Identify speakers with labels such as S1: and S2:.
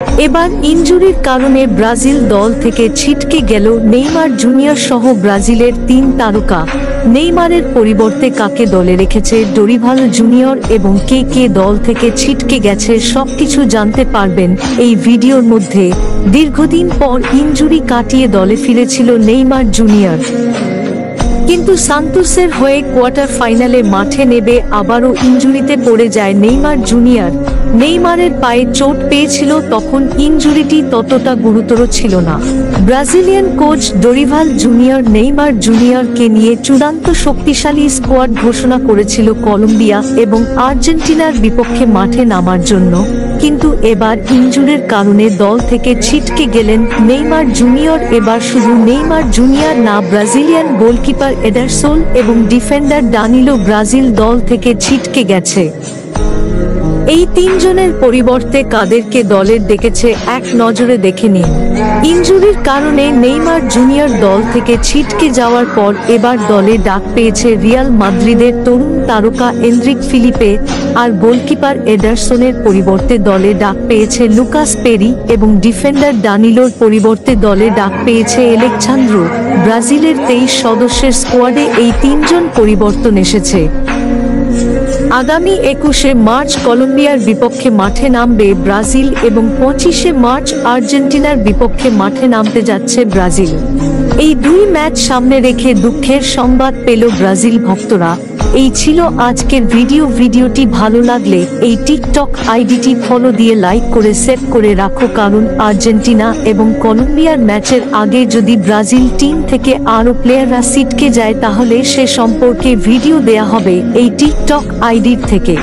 S1: এবার ইনজুরির কারণে ব্রাজিল দল থেকে ছিটকে গেল নেইমার জুনিয়র সহ ব্রাজিলের 3 তারকা। নেইমারের পরিবর্তে কাকে দলে রেখেছে ডোরিভাল জুনিয়র এবং কে দল থেকে ছিটকে গেছে সবকিছু জানতে পারবেন এই ভিডিওর মধ্যে। দীর্ঘদিন পর ইনজুরি কাটিয়ে দলে ফিরেছিল নেইমার জুনিয়র, কিন্তু সান্তোসের হয়ে কোয়ার্টার ফাইনালে মাঠে নেবে আবারও ইনজুরিতে পড়ে যায় নেইমার জুনিয়র। নেইমারের পায়ে চোট পেয়েছিল, তখন ইনজুরিটি ততটা গুরুতর ছিল না। Brazilian coach Dorival Junior Neymar জুনিয়রকে নিয়ে চূড়ান্ত শক্তিশালী স্কোয়াড ঘোষণা করেছিল কলম্বিয়া এবং আর্জেন্টিনার বিপক্ষে মাঠে নামার জন্য, কিন্তু এবার ইনজুরির কারণে দল থেকে ছিটকে গেলেন নেইমার জুনিয়র। এবার শুধু নেইমার জুনিয়র না, ব্রাজিলিয়ান গোলকিপার এডারসন এবং ডিফেন্ডার দানিলো ব্রাজিল দল থেকে ছিটকে গেছে। এই 3 জনের পরিবর্তে কাদেরকে দলে ডেকেছে এক নজরে দেখে নিন। ইনজুরির কারণে নেইমার জুনিয়র দল থেকে ছিটকে যাওয়ার পর এবার দলে ডাক পেয়েছে রিয়াল মাদ্রিদের তরুণ তারকা এনরিক ফিলিপে, আর গোলকিপার এডারসনের পরিবর্তে দলে ডাক পেয়েছে লুকাস পেরি এবং ডিফেন্ডার দানিলোর পরিবর্তে দলে ডাক পেয়েছে এলেক্সান্দ্রো। ব্রাজিলের 23 সদস্যের স্কোয়াডে এই 3 জন পরিবর্তন এসেছে। আগামী 21শে মার্চ কলম্বিয়ার বিপক্ষে মাঠে নামবে ব্রাজিল এবং 25শে মার্চ আর্জেন্টিনার বিপক্ষে মাঠে নামতে যাচ্ছে ব্রাজিল। এই 2 ম্যাচ সামনে রেখে দুঃখের সংবাদ পেল ব্রাজিল ভক্তরা। এই ছিল আজকের ভিডিওটি ভালো লাগলে এই টিকটক আইডিটি ফলো দিয়ে লাইক করে সেভ করে রাখো, কারণ আর্জেন্টিনা এবং কলম্বিয়ার ম্যাচের আগে যদি ব্রাজিল টিম থেকে আরও প্লেয়াররা ছিটকে যায় তাহলে সে সম্পর্কে ভিডিও দেয়া হবে এই টিকটক আইডির থেকে।